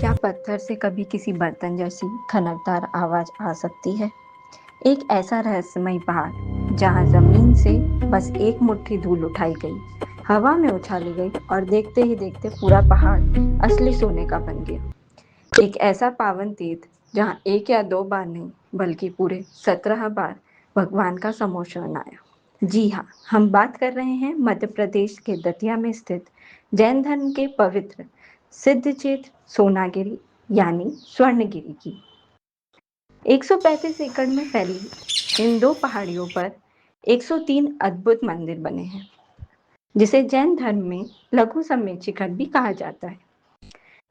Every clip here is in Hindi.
क्या पत्थर से कभी किसी बर्तन जैसी खनकदार आवाज आ सकती है? एक ऐसा रहस्यमय पहाड़ जहां जमीन से बस एक मुट्ठी धूल उठाई गई, हवा में उछाली गई और देखते ही देखते पूरा पहाड़ असली सोने का बन गया। एक ऐसा पावन तीर्थ जहां एक या दो बार नहीं बल्कि पूरे 17 बार भगवान का समोशरण आया। जी हाँ, हम बात कर रहे हैं मध्य प्रदेश के दतिया में स्थित जैन धर्म के पवित्र सिद्ध क्षेत्र सोनागिरी यानी स्वर्णगिरी की। 135 एकड़ में फैली इन दो पहाड़ियों पर 103 अद्भुत मंदिर बने हैं, जिसे जैन धर्म में लघु समेत शिखर भी कहा जाता है।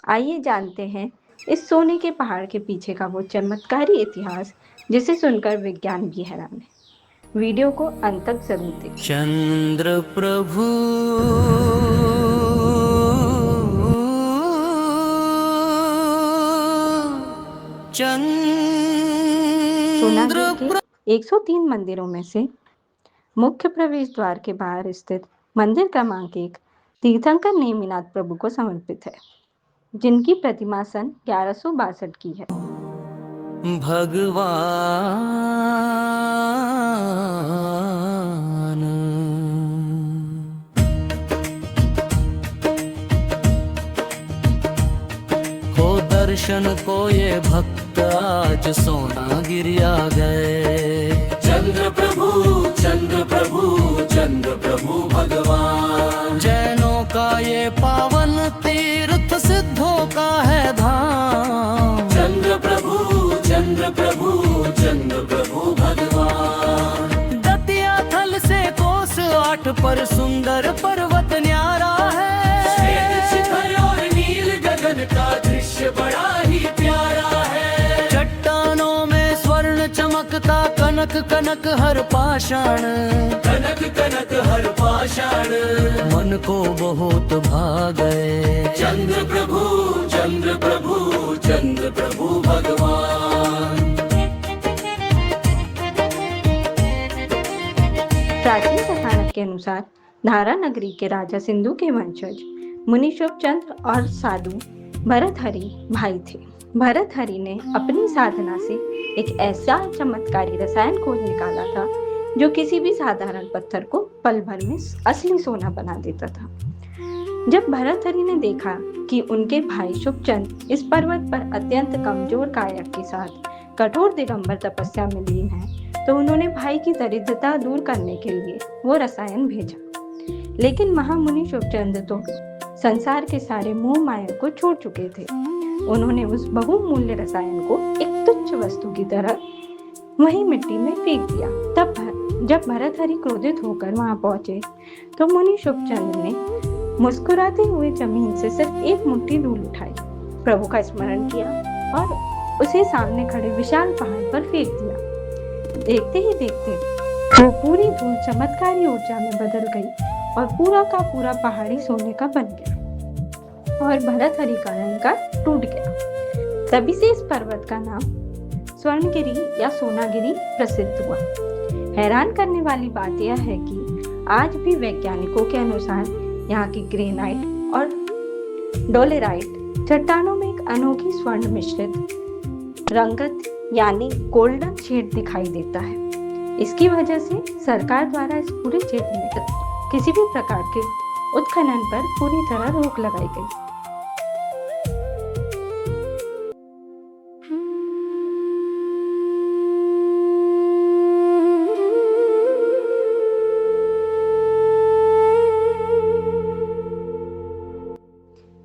आइए जानते हैं इस सोने के पहाड़ के पीछे का वो चमत्कारी इतिहास जिसे सुनकर विज्ञान भी हैरान है। वीडियो को अंत तक जरूर देखें। चंद्र प्रभु सोनागिरी के 103 मंदिरों में से मुख्य प्रवेश द्वार के बाहर स्थित मंदिर क्रमांक 1 तीर्थंकर नेमिनाथ प्रभु को समर्पित है, जिनकी प्रतिमा सन 1162 की है। भगवान हो दर्शन को ये भक्त आज सोनागिरी आ गए। चंद्र प्रभु चंद्र प्रभु चंद्र प्रभु भगवान। जैनों का ये पावन तीर्थ सिद्धों का है धाम। चंद्र प्रभु चंद्र प्रभु चंद्र प्रभु भगवान। दतिया थल से कोस 8 पर सुंदर पर्वत न्यारा है। श्वेत शिखर और नील गगन का दृश्य बड़ा ही प्यारा है। चट्टानों में स्वर्ण चमकता कनक कनक हर पाषाण। कनक कनक हर पाषाण मन को बहुत भा गए। चंद्र प्रभु चंद्र प्रभु चंद्र प्रभु भगवान। प्राचीन कथानक के अनुसार धारा नगरी के राजा सिंधु के वंशज मुनि शुभचंद्र और साधु भरतहरि भाई थे। भरतहरि ने अपनी साधना से एक ऐसा चमत्कारी रसायन खोज निकाला था जो किसी भी साधारण पत्थर को पल भर में असली सोना बना देता था। जब भरतहरि ने देखा कि उनके भाई शुभचंद्र इस पर्वत पर अत्यंत कमजोर काया के साथ कठोर दिगंबर तपस्या में लीन है, तो उन्होंने भाई की दरिद्रता दूर करने के लिए वो रसायन भेजा। लेकिन महामुनि शुभचंद्र तो संसार के सारे मोह माया को छोड़ चुके थे। उन्होंने उस बहुमूल्य रसायन को एक तुच्छ वस्तु की तरह वहीं मिट्टी में फेंक दिया। तब जब भरतहरि क्रोधित होकर वहां पहुंचे, तो मुनि शुभचंद्र ने मुस्कुराते हुए जमीन से सिर्फ एक मुट्ठी धूल उठाई, प्रभु का स्मरण किया और उसे सामने खड़े विशाल पहाड़ पर फेंक दिया। देखते ही देखते वो पूरी धूल चमत्कारी ऊर्जा में बदल गई और पूरा का पूरा पहाड़ी सोने का बन गया और भरतहरि का अहंकार टूट गया। तभी से इस पर्वत का नाम स्वर्णगिरी या सोनागिरी प्रसिद्ध हुआ। हैरान करने वाली बात यह है कि आज भी वैज्ञानिकों के अनुसार यहाँ की ग्रेनाइट और डोलेराइट चट्टानों में एक अनोखी स्वर्ण मिश्रित रंगत यानी गोल्डन शेड दिखाई देता है। इसकी वजह से सरकार द्वारा इस पूरे क्षेत्र में किसी भी प्रकार के उत्खनन पर पूरी तरह रोक लगाई गई।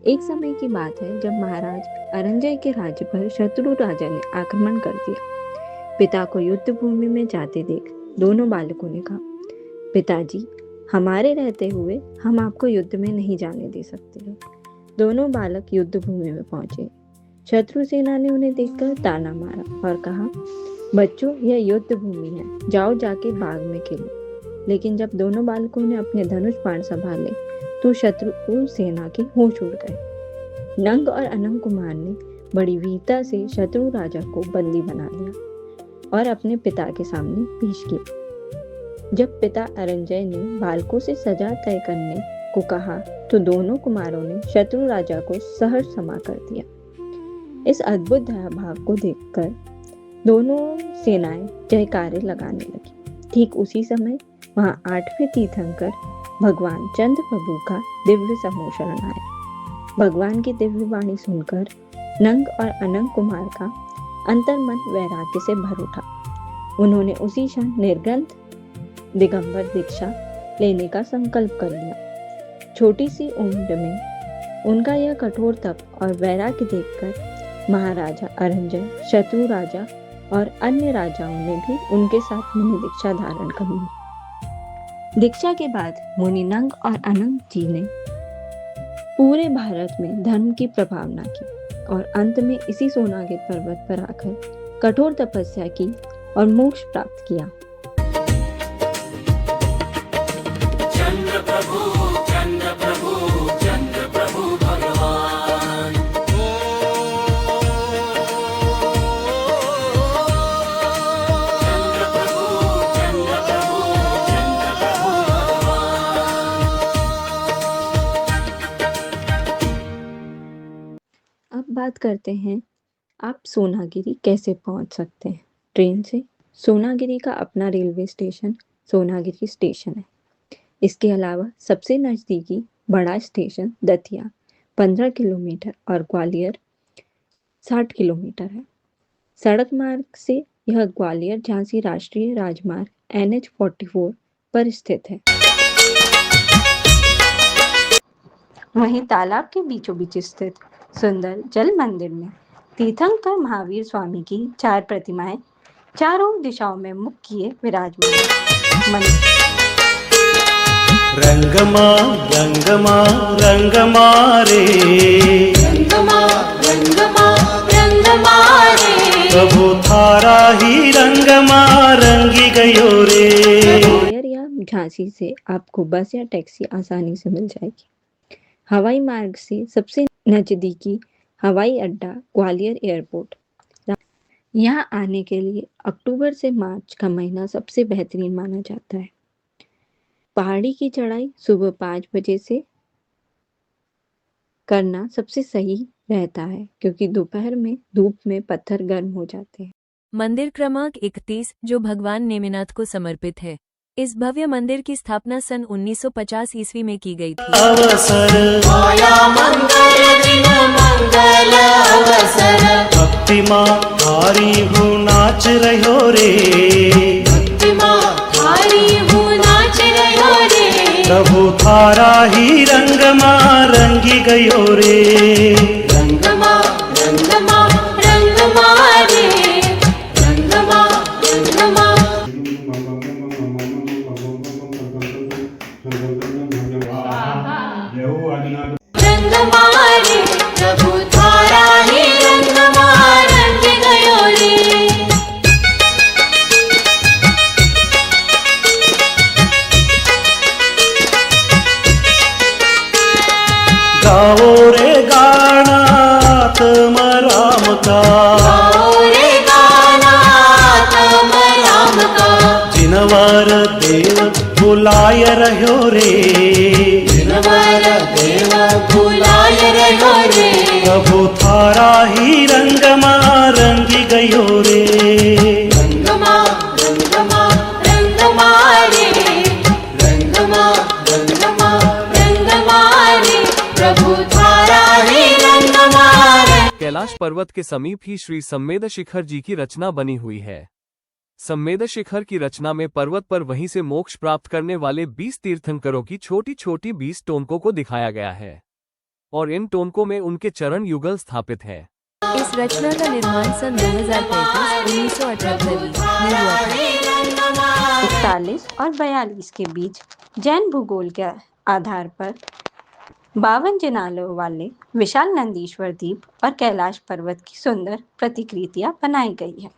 एक समय की बात है जब महाराज अरंजय के राज्य पर शत्रु राजा ने आक्रमण कर दिया। पिता को युद्ध भूमि में जाते देख दोनों बालकों ने कहा, पिताजी, हमारे रहते हुए हम आपको युद्ध में नहीं जाने दे सकते। दोनों बालक युद्ध भूमि में पहुंचे। शत्रु सेना ने उन्हें देखकर ताना मारा और कहा, बच्चों, यह युद्ध भूमि है, जाओ जाके बाग में खेलो। लेकिन जब दोनों बालकों ने अपने धनुष बाण संभाले तो शत्रु सेना के होश उड़ गए। नंग और अनंग कुमार ने बड़ी वीरता से शत्रु राजा को बंदी बना लिया और अपने पिता के सामने पेश किया। जब पिता अरंजय ने बालकों से सजा तय करने को कहा तो दोनों कुमारों ने शत्रु राजा को सहर्ष क्षमा कर दिया। इस अद्भुत दयाभाव को देखकर दोनों सेनाएं जयकारे लगाने लगी। ठीक उसी समय वहां 8वें तीर्थंकर भगवान चंद्र प्रभु का दिव्य सम्मोचन आया। भगवान की दिव्य वाणी सुनकर नंग और अनंग कुमार का अंतर्मन वैराग्य से भर उठा। उन्होंने उसी क्षण निर्ग्रंथ दिगंबर दीक्षा लेने का संकल्प कर लिया। छोटी सी उम्र में उनका यह कठोर तप और वैराग्य देखकर महाराजा अरंजय, शत्रु राजा और अन्य राजाओं ने भी उनके साथ मुनि दीक्षा धारण कर ली। दीक्षा के बाद मुनि नंग और अनंग जी ने पूरे भारत में धर्म की प्रभावना की और अंत में इसी सोनागिर पर्वत पर आकर कठोर तपस्या की और मोक्ष प्राप्त किया। चंद्र प्रभु, चंद्र प्रभु, चंद्र प्रभु भगवान। चंद्र प्रभु, चंद्र प्रभु, चंद्र प्रभु भगवान। अब बात करते हैं आप सोनागिरी कैसे पहुंच सकते हैं। ट्रेन से सोनागिरी का अपना रेलवे स्टेशन सोनागिरी स्टेशन है। इसके अलावा सबसे नज़दीकी बड़ा स्टेशन दतिया 15 किलोमीटर और ग्वालियर 60 किलोमीटर है। सड़क मार्ग से यह ग्वालियर झांसी राष्ट्रीय राजमार्ग NH44 पर स्थित है। वहीं तालाब के बीचों बीच स्थित सुंदर जल मंदिर में तीर्थंकर महावीर स्वामी की 4 प्रतिमाएं चारों दिशाओं में मुख किए विराजमान। रंगमा रंगमा रंगमा रे, रंगमा रंगमा रंगमा रे, प्रभु थारा ही रंगमा रंगी गयो रे। ग्वालियर या झांसी से आपको बस या टैक्सी आसानी से मिल जाएगी। हवाई मार्ग से सबसे नजदीकी हवाई अड्डा ग्वालियर एयरपोर्ट। यहाँ आने के लिए अक्टूबर से मार्च का महीना सबसे बेहतरीन माना जाता है। पहाड़ी की चढ़ाई सुबह 5 बजे से करना सबसे सही रहता है, क्योंकि दोपहर में धूप में पत्थर गर्म हो जाते हैं। मंदिर क्रमांक 31 जो भगवान नेमिनाथ को समर्पित है। इस भव्य मंदिर की स्थापना सन 1950 ईस्वी में की गई थी। अवसर आया मंगल दिन मंगल अवसर, भक्ति माँ थारी हूँ नाच रहो रे, भक्ति माँ थारी हूँ नाच रहो रे, प्रभु थारा ही रंगमा रंगी गयो रे। रंगमा रंगमा रंगमा रे, रंगमा रंगमा रंगमा रे, प्रभु थारा ही रंगमा रंग गयो रे। गाओ रे गाना तुम राम का, गाओ रे गाना तुम राम का, जिनवर देव बुलाय रहो रे, जिनवर देव बुलाय रहो रे, प्रभु थारा ही रंगमा रंगी गयो रे। रंगमा रंगमा रंगमा रे, रंगमा रंगमा रंगमा रे, प्रभु थारा ही रंगमा रे। कैलाश पर्वत के समीप ही श्री सम्मेद शिखर जी की रचना बनी हुई है। सम्मेद शिखर की रचना में पर्वत पर वहीं से मोक्ष प्राप्त करने वाले 20 तीर्थंकरों की छोटी छोटी 20 टोनकों को दिखाया गया है और इन टोनकों में उनके चरण युगल स्थापित है। इस रचना का निर्माण सन 2035-1978 में हुआ था। 41 और 42 के बीच जैन भूगोल के आधार पर 52 जिनालों वाले विशाल नंदीश्वर द्वीप और कैलाश पर्वत की सुंदर प्रतिकृतियां बनाई गई है।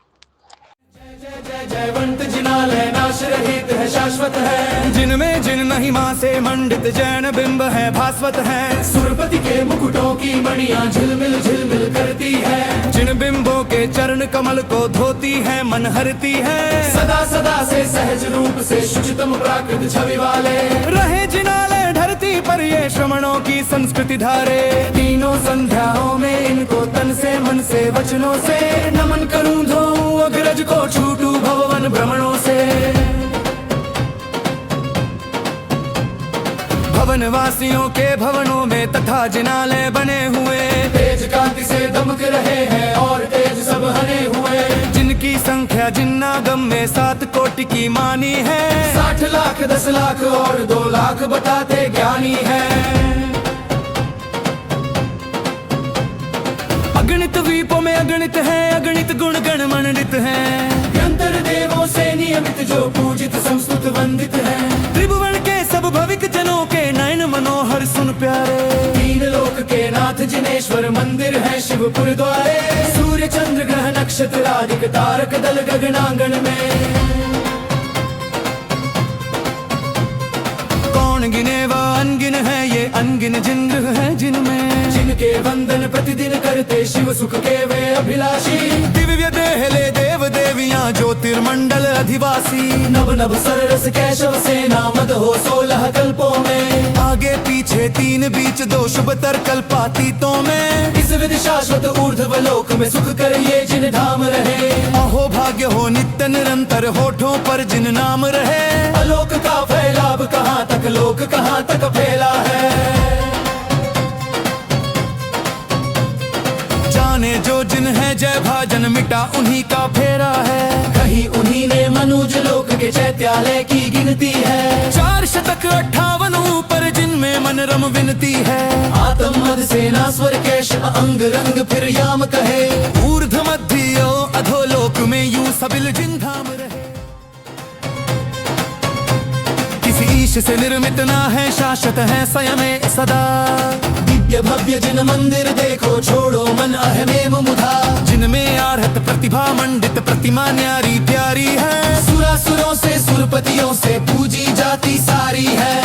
जयवंत जिनालय नाश रहित है, शाश्वत है, जिनमें जिन महिमा से मंडित जैन बिंब है, भास्वत है, सुरपति के मुकुटों की मणियां झिलमिल झिलमिल करती है, जिन बिंबों के चरण कमल को धोती है, मन हरती है, सदा सदा से सहज रूप से शुचितम प्राकृत छवि वाले, रहे जिनालय धरती पर ये श्रमणों की संस्कृति धारे, तीनों संध्याओं में इनको तन से मन मन से वचनों से, नमन करूं धोऊं अग्रज को, छूटूं भवन भ्रमणों से। भवन वासियों के भवनों में तथा जिनालय बने हुए, तेज कांति से दमक रहे हैं और तेज सब हने हुए। जिनकी संख्या जिन्नागम में 7 कोटि की मानी है, 60 लाख 10 लाख और 2 लाख बताते ज्ञानी है। अगणित द्वीपों में अगणित है, अगणित गुण गण मंडित है। यंत्र देवों से नियमित जो पूजित संस्तुत वंदित है। त्रिभुवन के सब भविक जनों के नयन मनोहर सुन प्यारे, 3 लोक के नाथ जिनेश्वर मंदिर है शिवपुर द्वारे। सूर्य चंद्र ग्रह नक्षत्र आदिक तारक दल गगनांगन में, कौन गिने व अनगिन है ये अनगिन जिंद्र है जिनमें। जिनके वंदन प्रतिदिन करते शिव सुख के वे अभिलाषी। दिव्य देह ले देव देवियां ज्योतिर्मंडल अधिवासी। नव नव सरस कैशव सेना मद हो 16 कल्पों में। आगे पीछे 3 बीच 2 शुभतर कल्पातीतों में। इस विधि शाश्वत ऊर्ध्व लोक में सुख कर ये जिन धाम रहे। अहो भाग्य हो नित्य निरंतर होठों पर जिन नाम रहे। अलोक का फैलाव कहाँ तक लोक कहाँ तक फैला है। जाने जो जिन है जय भाजन मिटा उन्हीं का फेरा है। कहीं उन्हीं ने मनुज लोक के चैत्यालय की गिनती है। 4 शतक 58 ऊपर जिनमें मनरम विनती है। आत्म मद सेना स्वर केश अंग रंग फिर याम कहे। ऊर्ध मध्य अधोलोक में यूं सबिल जिन धाम रहे। किसी ईश से निर्मित ना है, शाश्वत है स्वयं सदा। दिव्य भव्य जिन मंदिर देखो छोड़ो मन अहमेव मुधा। जिनमें आरहत प्रतिभा मंडित प्रतिमा न्यारी प्यारी है। सुरासुरों से सुरपतियों से पूजी जाती सारी है।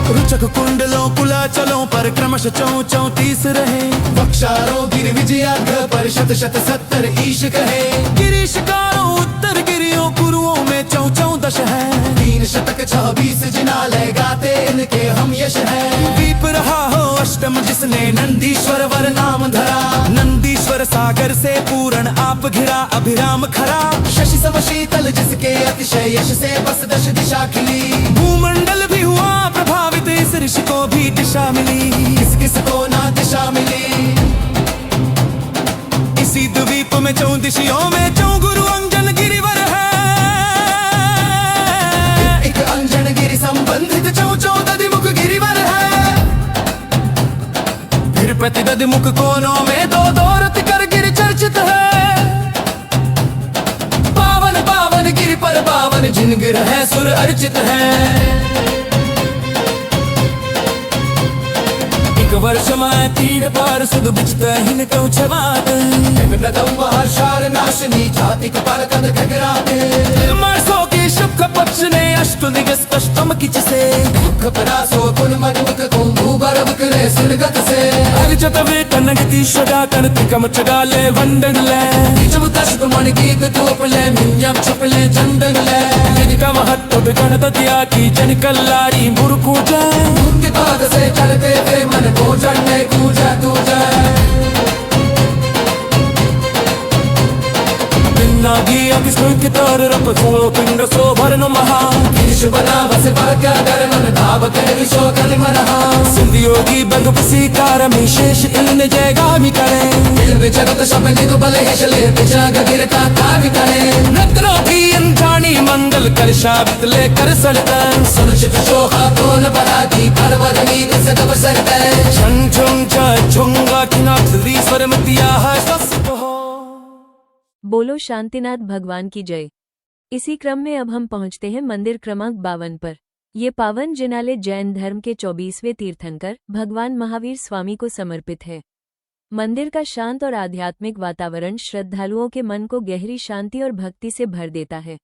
रुचक कुंडलों कुलाचलों पर क्रमश 34 रहे। वक्षारों गिर विजयाग्र पर शत शत 70 ईश कहे। गिरीशकारों उत्तर गिरियों गुरुओं में 14 है। 3 शतक 26 जिनालय गाते इनके हम यश है। दीप रहा हो अष्टम जिसने नंदीश्वर वर नाम धरा। नंदीश्वर सागर से पूर्ण आप घिरा अभिराम खरा। शशि सम शीतल जिसके अतिशय यश से बस 10 दिशा खिली। भूमंडल भी हुआ प्रभावित इस ऋषि को भी दिशा मिली। किस किस को ना दिशा मिली। इसी द्वीप में 4 दिशियों में 4 गुरु अंजन गिरिवर है। एक अंजन गिरि संबंधित 4 दधिमुख गिरिवर है। फिर प्रति दधिमुख कोनों में 2 रति कर गिरि चर्चित है। पावन पावन गिरि पर पावन जिन गिर है सुर अर्चित है। वर्ष में 3 बार सुध बिचता हिन कौ छवाद। हर्षार नाशनी जाति कपाल कद घगराते। मरसों की शुक्ल पक्ष ने अष्ट दिगस अष्टम किच से। दुख परासो कुन मधुक को भूबर बकरे सुरगत से। अर्जत वे तनगति शगा कर तिकम चगाले वंदन ले। जब तष्ट मन गीत तोपले मिन्यम छपले चंदन ले। यदि का महत्व गणत दिया की जन कल्लारी मुरुकू जाए। उनके पाद से चलते वे मन को चढ़ने कूजा तूजा। नागी अकिस्मृत तार रप सो पिंड सो भरन महा। ईश बना बस भाग्य धर्मन धावत विशो कलिमनहा। सिंधियोगी बंग पसीकार में शेष इल्न जयगामी करे। इल्म जगत शपनि तो बले हेशले जाग गिरता कावि करे। नत्रो भी अनजानी मंगल कर शाबित ले कर सड़तन। सुनिश्चित शोभा तोन बराती परवरनी दिस कब सरते। छंग छुंग छुंगा किनाक ईश्वर मतिया है सस्प हो। बोलो शांतिनाथ भगवान की जय। इसी क्रम में अब हम पहुंचते हैं मंदिर क्रमांक 52 पर। ये पावन जिनालय जैन धर्म के 24वें तीर्थंकर भगवान महावीर स्वामी को समर्पित है। मंदिर का शांत और आध्यात्मिक वातावरण श्रद्धालुओं के मन को गहरी शांति और भक्ति से भर देता है।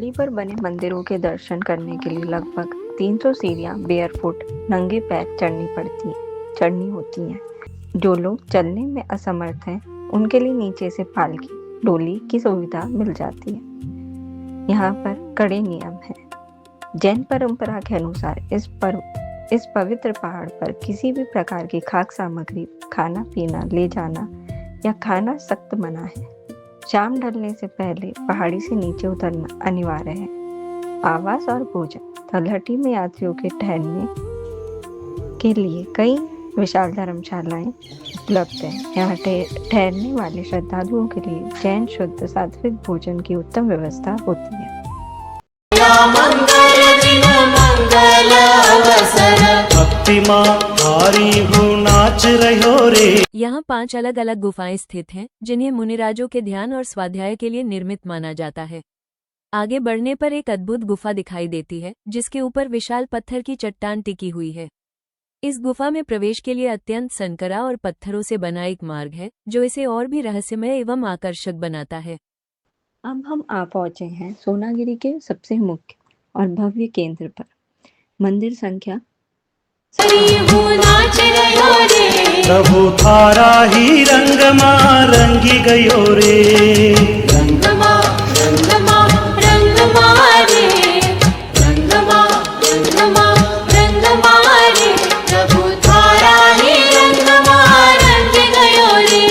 पहाड़ी पर बने मंदिरों के दर्शन करने के लिए लगभग 300 सीढ़ियां बेयरफुट नंगे पैर चढ़नी होती हैं। जो लोग चलने में असमर्थ हैं उनके लिए नीचे से पालकी डोली की सुविधा मिल जाती है। यहाँ पर कड़े नियम हैं। जैन परंपरा के अनुसार इस पवित्र पहाड़ पर किसी भी प्रकार की खाद्य सामग्री, खाना पीना ले जाना या खाना सख्त मना है। शाम ढलने से पहले पहाड़ी से नीचे उतरना अनिवार्य है। आवास और भोजन तलहटी में यात्रियों के ठहरने के लिए कई विशाल धर्मशालाएं उपलब्ध हैं। यहाँ ठहरने वाले श्रद्धालुओं के लिए जैन शुद्ध सात्विक भोजन की उत्तम व्यवस्था होती है। भक्ति माँ हारी हूँ नाच रहो रे। यहाँ 5 अलग अलग गुफाएं स्थित हैं, जिन्हें मुनिराजों के ध्यान और स्वाध्याय के लिए निर्मित माना जाता है। आगे बढ़ने पर एक अद्भुत गुफा दिखाई देती है, जिसके ऊपर विशाल पत्थर की चट्टान टिकी हुई है। इस गुफा में प्रवेश के लिए अत्यंत संकरा और पत्थरों से बना एक मार्ग है, जो इसे और भी रहस्यमय एवं आकर्षक बनाता है। अब हम आ पहुंचे हैं सोनागिरी के सबसे मुख्य और भव्य केंद्र पर। मंदिर संख्या प्रभु थारा ही रंग माँ रंगी गयो रे। रंगमा रंगमा रंगमा रे, रंगमा रंगमा रंगमा रे, प्रभु थारा ही रंगमा रंग गयो रे।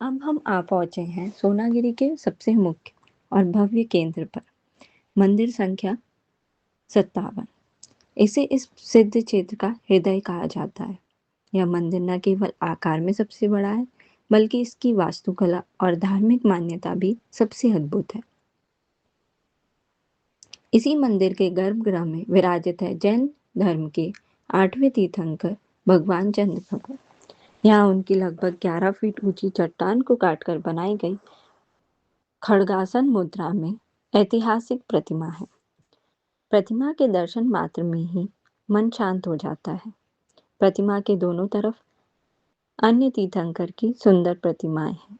अब हम आ पहुंचे हैं सोनागिरी के सबसे मुख्य और भव्य केंद्र पर। मंदिर संख्या 57। इसे इस सिद्ध क्षेत्र का हृदय कहा जाता है। यह मंदिर न केवल आकार में सबसे बड़ा है, बल्कि इसकी वास्तुकला और धार्मिक मान्यता भी सबसे अद्भुत है। इसी मंदिर के गर्भगृह में विराजित है जैन धर्म के 8वें तीर्थंकर भगवान चंद्रप्रभु। यहाँ उनकी लगभग 11 फीट ऊंची चट्टान को काटकर बनाई गई खड़गासन मुद्रा में ऐतिहासिक प्रतिमा है। प्रतिमा के दर्शन मात्र में ही मन शांत हो जाता है। प्रतिमा के दोनों तरफ अन्य तीर्थंकर की सुंदर प्रतिमाएं हैं।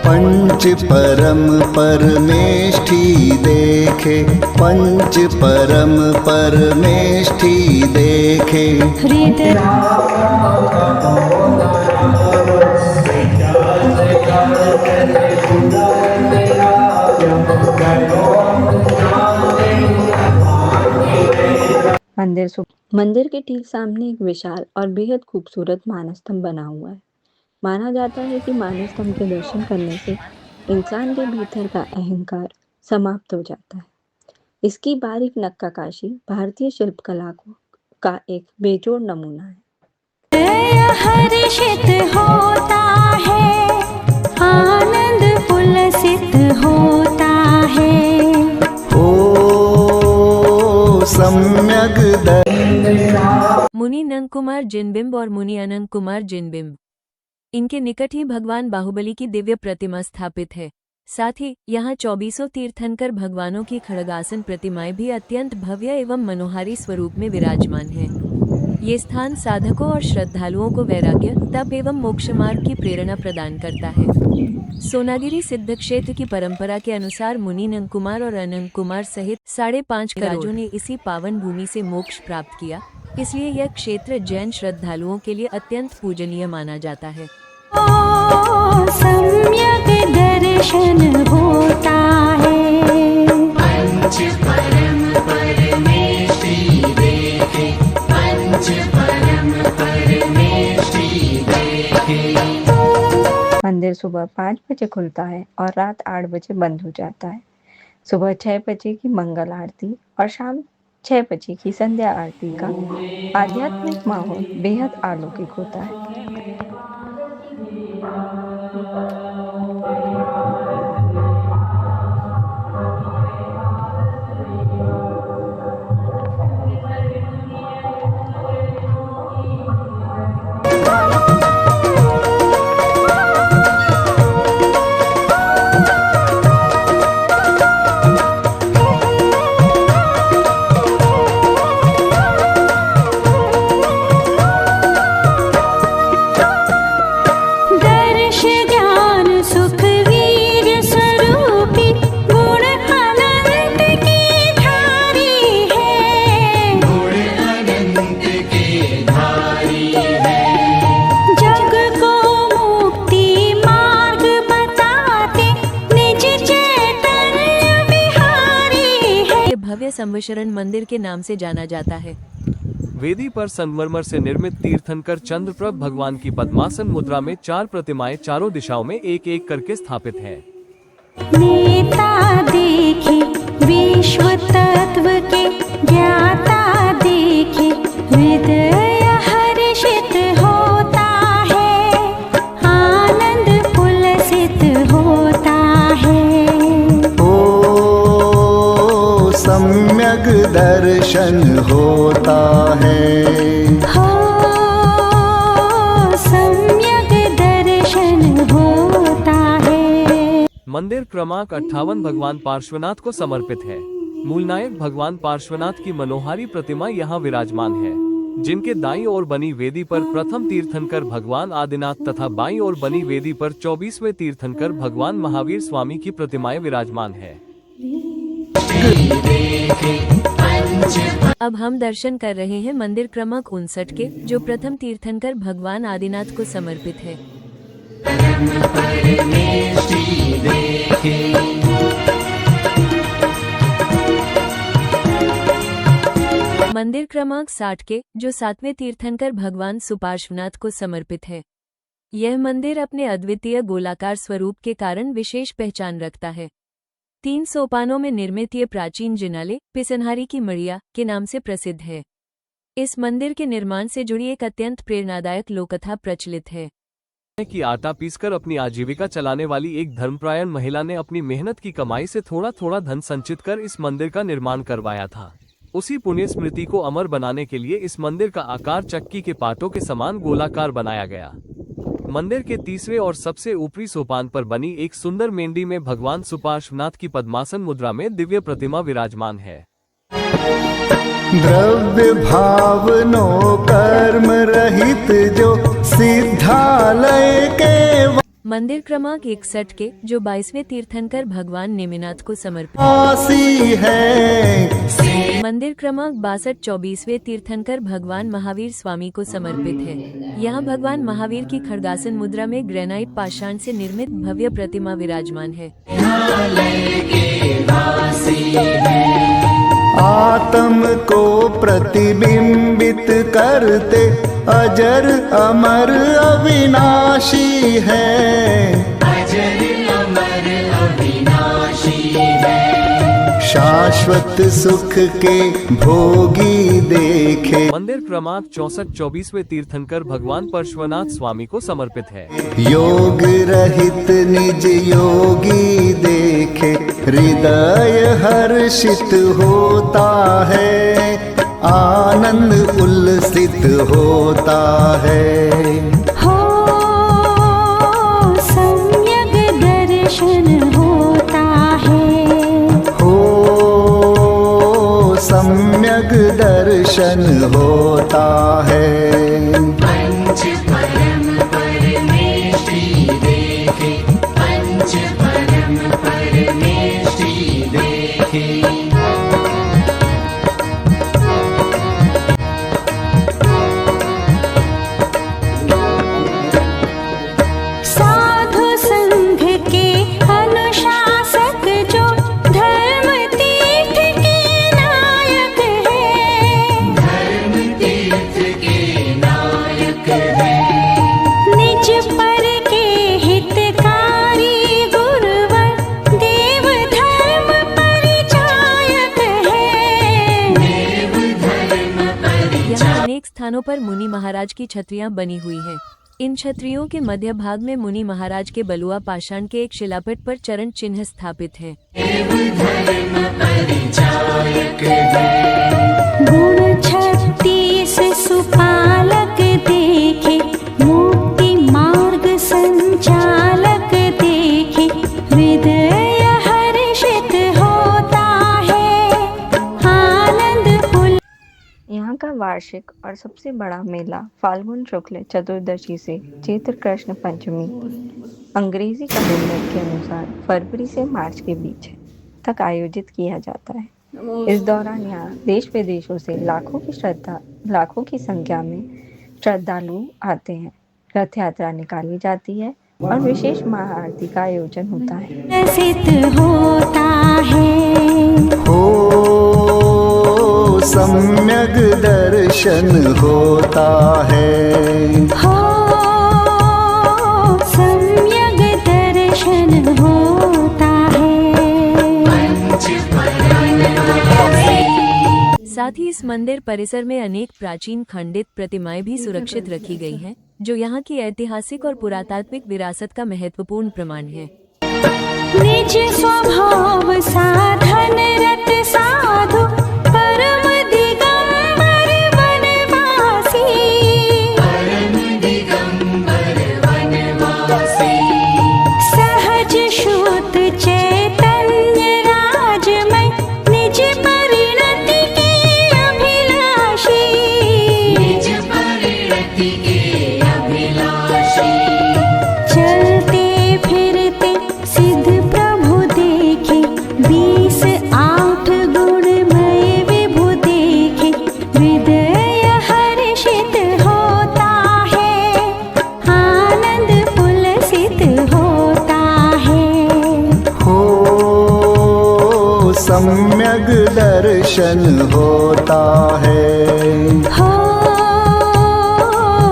पंच परम परमेष्ठी देखे, पंच परम परमेष्ठी देखे। मंदिर के ठीक सामने एक विशाल और बेहद खूबसूरत मानस स्तंभ बना हुआ है। माना जाता है कि मानस स्तंभ के दर्शन करने से इंसान के भीतर का अहंकार समाप्त हो जाता है। इसकी बारीक नक्काशी भारतीय शिल्पकला का एक बेजोड़ नमूना है। हर्षित होता है, आनंद पुलसित होता है। ओ सम्यक मुनि नंद कुमार जिनबिंब और मुनि अनंत कुमार जिनबिंब, इनके निकट ही भगवान बाहुबली की दिव्य प्रतिमा स्थापित है। साथ ही यहाँ 24 तीर्थंकर भगवानों की खड़गासन प्रतिमाएं भी अत्यंत भव्य एवं मनोहारी स्वरूप में विराजमान है। ये स्थान साधकों और श्रद्धालुओं को वैराग्य, तप एवं मोक्ष मार्ग की प्रेरणा प्रदान करता है। सोनागिरी सिद्ध क्षेत्र की परंपरा के अनुसार मुनि नंद कुमार और अनंत कुमार सहित 5.5 राजों ने इसी पावन भूमि से मोक्ष प्राप्त किया। इसलिए यह क्षेत्र जैन श्रद्धालुओं के लिए अत्यंत पूजनीय माना जाता है। सम्यक दर्शन होता है। पंच परम परमेष्ठी देखे, पंच परम परमेष्ठी देखे। मंदिर सुबह 5 बजे खुलता है और रात 8 बजे बंद हो जाता है। सुबह 6 बजे की मंगल आरती और शाम 6 बजे की संध्या आरती का आध्यात्मिक माहौल बेहद अलौकिक होता है। संवशरण मंदिर के नाम से जाना जाता है। वेदी पर संगमरमर से निर्मित तीर्थंकर चंद्रप्रभ भगवान की पद्मासन मुद्रा में 4 प्रतिमाएं चारों दिशाओं में एक एक करके स्थापित हैं। नेता देखे विश्व तत्व के ज्ञाता देखे हृदय हर्षित होता है, आनंद पुलसित होता है। ओ सम्यक दर्शन होता है। हो सम्यक दर्शन होता है। मंदिर क्रमांक 58 भगवान पार्श्वनाथ को समर्पित है। मूलनायक भगवान पार्श्वनाथ की मनोहारी प्रतिमा यहाँ विराजमान है, जिनके दाईं ओर बनी वेदी पर प्रथम तीर्थंकर भगवान आदिनाथ तथा बाईं ओर बनी वेदी पर 24वें तीर्थंकर भगवान महावीर स्वामी की प्रतिमाएं विराजमान है। अब हम दर्शन कर रहे हैं मंदिर क्रमांक 59 के, जो प्रथम तीर्थंकर भगवान आदिनाथ को समर्पित है। मंदिर क्रमांक 60 के, जो 7वें तीर्थंकर भगवान सुपार्श्वनाथ को समर्पित है। यह मंदिर अपने अद्वितीय गोलाकार स्वरूप के कारण विशेष पहचान रखता है। 3 सोपानों में निर्मित ये प्राचीन जिनालय पिसनहारी की मड़िया के नाम से प्रसिद्ध है। इस मंदिर के निर्माण से जुड़ी एक अत्यंत प्रेरणादायक लोककथा प्रचलित है कि आटा पीसकर अपनी आजीविका चलाने वाली एक धर्मपरायण महिला ने अपनी मेहनत की कमाई से थोड़ा थोड़ा धन संचित कर इस मंदिर का निर्माण करवाया था। उसी पुण्य स्मृति को अमर बनाने के लिए इस मंदिर का आकार चक्की के पाटों के समान गोलाकार बनाया गया। मंदिर के तीसरे और सबसे ऊपरी सोपान पर बनी एक सुंदर मेंढी में भगवान सुपार्श्वनाथ की पद्मासन मुद्रा में दिव्य प्रतिमा विराजमान है। द्रव्य भावनो कर्म रहित जो सिद्धालय के मंदिर क्रमांक 61 के, जो 22वें तीर्थंकर भगवान नेमिनाथ को समर्पित वासी है। मंदिर क्रमांक 62 24वें तीर्थंकर भगवान महावीर स्वामी को समर्पित है। यहाँ भगवान महावीर की खड्गासन मुद्रा में ग्रेनाइट पाषाण से निर्मित भव्य प्रतिमा विराजमान है। आत्म को प्रतिबिंबित करते अजर अमर अविनाशी है। शाश्वत सुख के भोगी देखे। मंदिर क्रमांक 64 24वें तीर्थंकर भगवान पार्श्वनाथ स्वामी को समर्पित है। योग रहित निज योगी देखे हृदय हर्षित होता है, आनंद उल्लसित होता है। हो सम्यक दर्शन होता है। हो सम्यक दर्शन होता है। पंच परम परमेष्टि देखे, पंच परम परमेष्टि देखे। साधु संघ के अनुशासक जो धर्म तीर्थ के नायक है, धर्म तीर्थ के नायक है। निज पर के हितकारी गुरुवर देव धर्म परिचायक है, देव धर्म परिचायक। यहाँ अनेक स्थानों पर मुनि महाराज की छतरियां बनी हुई हैं। इन छतरियों के मध्य भाग में मुनि महाराज के बलुआ पाषाण के एक शिलापट पर चरण चिन्ह स्थापित है। गुण 36 सुपालक देखे, मुक्ति मार्ग संचालक देखे, हृदय हर्षित होता है, आनंद पुल। यहाँ का वार्षिक और सबसे बड़ा मेला फाल्गुन शुक्ल चतुर्दशी से चैत्र कृष्ण पंचमी अंग्रेजी कैलेंडर के अनुसार फरवरी से मार्च के बीच तक आयोजित किया जाता है। इस दौरान यहाँ देश विदेशों से लाखों की संख्या में श्रद्धालु आते हैं। रथ यात्रा निकाली जाती है और विशेष महाआरती का आयोजन होता है। होता है। हो सम्यक दर्शन होता है। हो सम्यक दर्शन होता है। साथ ही इस मंदिर परिसर में अनेक प्राचीन खंडित प्रतिमाएं भी सुरक्षित रखी गई हैं, जो यहाँ की ऐतिहासिक और पुरातात्विक विरासत का महत्वपूर्ण प्रमाण है। निज स्वभाव साधन रत साधु परम दिगंबर वनवासी। सहज शुद्ध चैतन्य राजमय निज परिणति के अभिलाषी। चलते फिरते सिद्ध प्रभु देखे 28 गुणमय विभु देखे। हृदय हर्षित होता है, आनंद पुलसित होता है। हो सम्यक दर्शन होता है। हो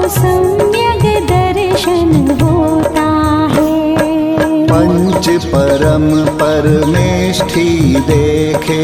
सम्यक दर्शन होता है। पंच परम परमेष्ठी देखे